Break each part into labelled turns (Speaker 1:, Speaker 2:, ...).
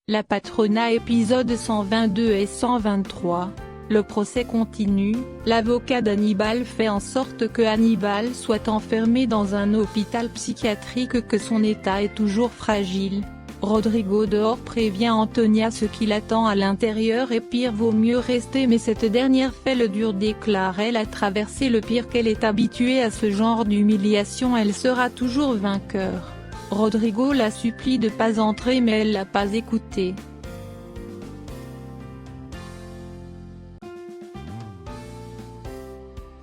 Speaker 1: La Patrona épisode 122 et 123. Le procès continue, l'avocat d'Hannibal fait en sorte que Hannibal soit enfermé dans un hôpital psychiatrique, que son état est toujours fragile. Rodrigo dehors prévient Antonia ce qui l'attend à l'intérieur et pire vaut mieux rester, mais cette dernière fait le dur, déclare-elle à traverser le pire, qu'elle est habituée à ce genre d'humiliation, elle sera toujours vainqueur. Rodrigo la supplie de pas entrer, mais elle l'a pas écouté.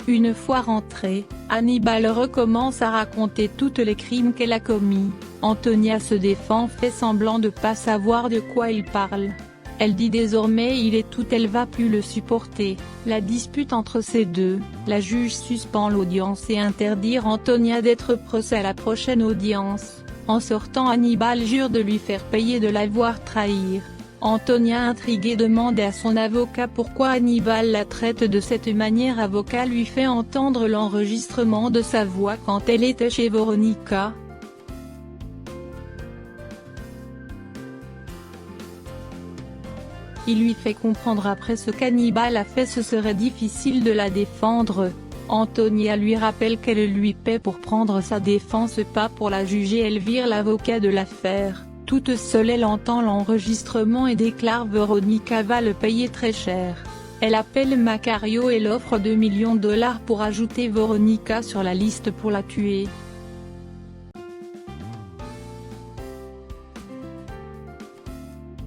Speaker 1: Une fois rentrée, Hannibal recommence à raconter tous les crimes qu'elle a commis. Antonia se défend, fait semblant de pas savoir de quoi il parle. Elle dit désormais il est tout, elle va plus le supporter. La dispute entre ces deux, la juge suspend l'audience et interdit Antonia d'être procès à la prochaine audience. En sortant, Hannibal jure de lui faire payer de l'avoir trahir. Antonia, intriguée, demande à son avocat pourquoi Hannibal la traite de cette manière. Avocat lui fait entendre l'enregistrement de sa voix quand elle était chez Veronica. Il lui fait comprendre après ce qu'Hannibal a fait, ce serait difficile de la défendre. Antonia lui rappelle qu'elle lui paie pour prendre sa défense, pas pour la juger. Elle vire l'avocat de l'affaire. Toute seule, elle entend l'enregistrement et déclare Veronica va le payer très cher. Elle appelle Macario et l'offre $2 millions pour ajouter Veronica sur la liste pour la tuer.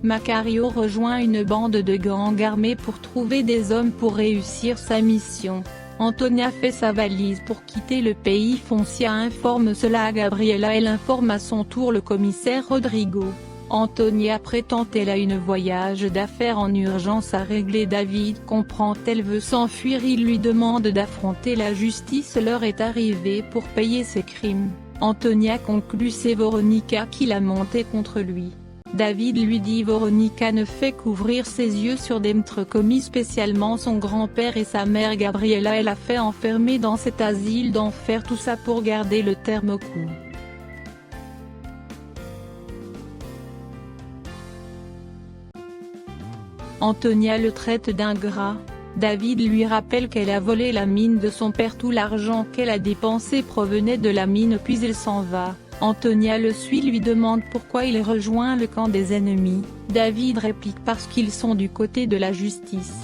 Speaker 1: Macario rejoint une bande de gangs armés pour trouver des hommes pour réussir sa mission. Antonia fait sa valise pour quitter le pays. Foncia informe cela à Gabriela, elle informe à son tour le commissaire Rodrigo. Antonia prétend qu'elle a une voyage d'affaires en urgence à régler. David comprend, elle veut s'enfuir, il lui demande d'affronter la justice, l'heure est arrivée pour payer ses crimes. Antonia conclut c'est Veronica qui l'a monté contre lui. David lui dit Veronica ne fait qu'ouvrir ses yeux sur des meurtres commis, spécialement son grand-père et sa mère Gabriela. Elle a fait enfermer dans cet asile d'enfer, tout ça pour garder le terme au cou. Antonia le traite d'ingrat. David lui rappelle qu'elle a volé la mine de son père, tout l'argent qu'elle a dépensé provenait de la mine, puis elle s'en va. Antonia le suit, lui demande pourquoi il rejoint le camp des ennemis. David réplique parce qu'ils sont du côté de la justice.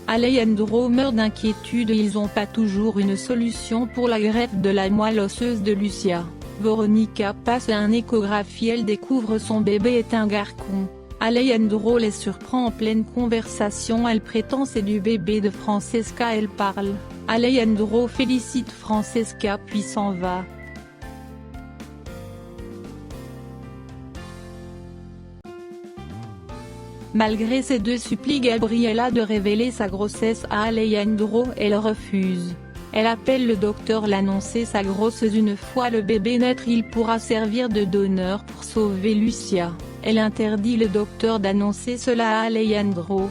Speaker 1: Alejandro meurt d'inquiétude, ils ont pas toujours une solution pour la greffe de la moelle osseuse de Lucia. Veronica passe à une échographie, elle découvre son bébé est un garçon. Alejandro les surprend en pleine conversation, elle prétend c'est du bébé de Francesca, elle parle. Alejandro félicite Francesca puis s'en va. Malgré ses deux supplie Gabriela de révéler sa grossesse à Alejandro, elle refuse. Elle appelle le docteur l'annoncer sa grossesse. Une fois le bébé naître, il pourra servir de donneur pour sauver Lucia. Elle interdit le docteur d'annoncer cela à Alejandro.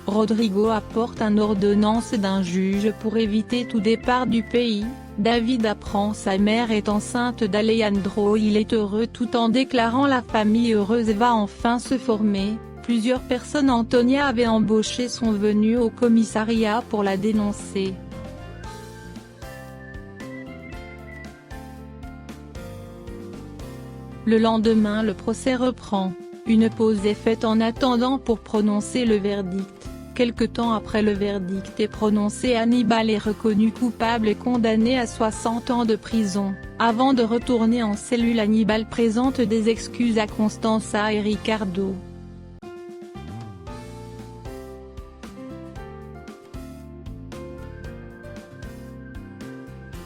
Speaker 1: Rodrigo apporte une ordonnance d'un juge pour éviter tout départ du pays. David apprend sa mère est enceinte d'Alejandro, il est heureux tout en déclarant la famille heureuse va enfin se former. Plusieurs personnes Antonia avait embauché sont venues au commissariat pour la dénoncer. Le lendemain, le procès reprend. Une pause est faite en attendant pour prononcer le verdict. Quelque temps après le verdict est prononcé, Hannibal est reconnu coupable et condamné à 60 ans de prison. Avant de retourner en cellule, Hannibal présente des excuses à Constanza et Ricardo.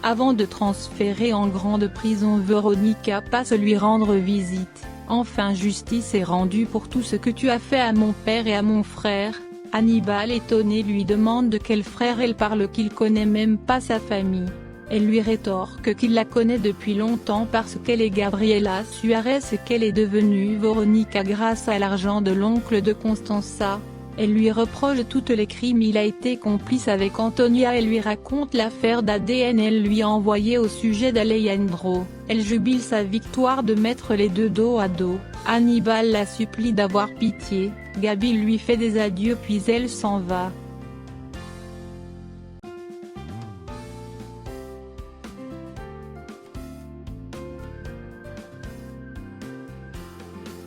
Speaker 1: Avant de transférer en grande prison, Veronica passe lui rendre visite. Enfin, justice est rendue pour tout ce que tu as fait à mon père et à mon frère. Hannibal étonné lui demande de quel frère elle parle, qu'il connaît même pas sa famille. Elle lui rétorque qu'il la connaît depuis longtemps parce qu'elle est Gabriela Suarez et qu'elle est devenue Veronica grâce à l'argent de l'oncle de Constanza. Elle lui reproche toutes les crimes. Il a été complice avec Antonia et lui raconte l'affaire d'ADN. Elle lui a envoyé au sujet d'Alejandro. Elle jubile sa victoire de mettre les deux dos à dos. Hannibal la supplie d'avoir pitié. Gabi lui fait des adieux puis elle s'en va.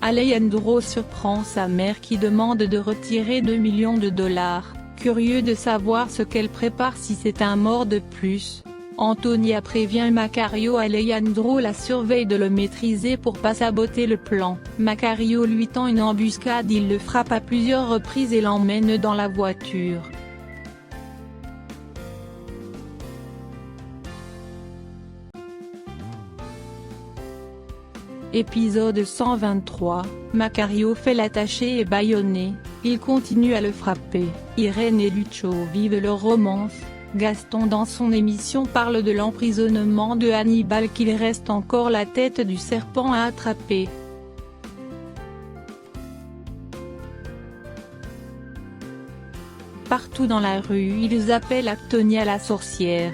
Speaker 1: Alejandro surprend sa mère qui demande de retirer 2 millions de dollars, curieux de savoir ce qu'elle prépare si c'est un mort de plus. Antonia prévient Macario. Alejandro la surveille de le maîtriser pour pas saboter le plan. Macario lui tend une embuscade. Il le frappe à plusieurs reprises et l'emmène dans la voiture. Épisode 123, Macario fait l'attacher et bâillonner, il continue à le frapper. Irène et Lucio vivent leur romance. Gaston dans son émission parle de l'emprisonnement de Hannibal, qu'il reste encore la tête du serpent à attraper. Partout dans la rue ils appellent Antonia la sorcière.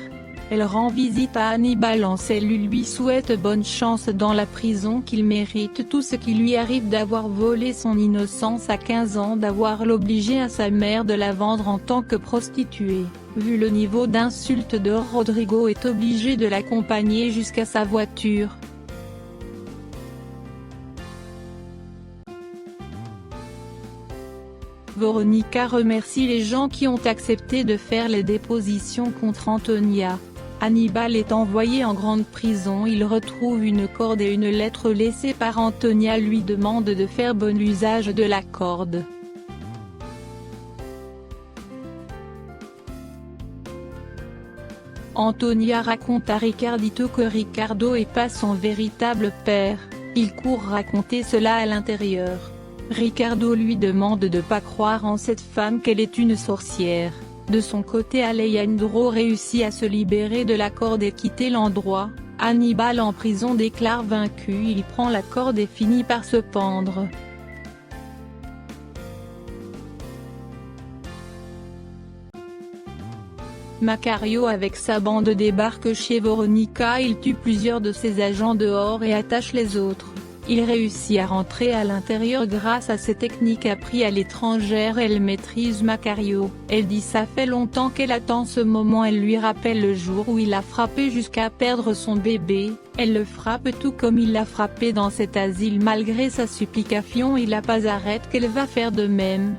Speaker 1: Elle rend visite à Hannibal en cellule, lui souhaite bonne chance dans la prison, qu'il mérite tout ce qui lui arrive, d'avoir volé son innocence à 15 ans, d'avoir l'obligé à sa mère de la vendre en tant que prostituée. Vu le niveau d'insulte de Rodrigo est obligé de l'accompagner jusqu'à sa voiture. Veronica remercie les gens qui ont accepté de faire les dépositions contre Antonia. Hannibal est envoyé en grande prison. Il retrouve une corde et une lettre laissée par Antonia, lui demande de faire bon usage de la corde. Antonia raconte à Ricardito que Ricardo est pas son véritable père. Il court raconter cela à l'intérieur. Ricardo lui demande de pas croire en cette femme, qu'elle est une sorcière. De son côté, Alejandro réussit à se libérer de la corde et quitter l'endroit. Hannibal en prison déclare vaincu. Il prend la corde et finit par se pendre. Macario avec sa bande débarque chez Veronica. Il tue plusieurs de ses agents dehors et attache les autres. Il réussit à rentrer à l'intérieur grâce à ses techniques apprises à l'étrangère. Elle maîtrise Macario. Elle dit ça fait longtemps qu'elle attend ce moment. Elle lui rappelle le jour où il a frappé jusqu'à perdre son bébé. Elle le frappe tout comme il l'a frappé dans cet asile. Malgré sa supplication, il n'a pas arrêté qu'elle va faire de même.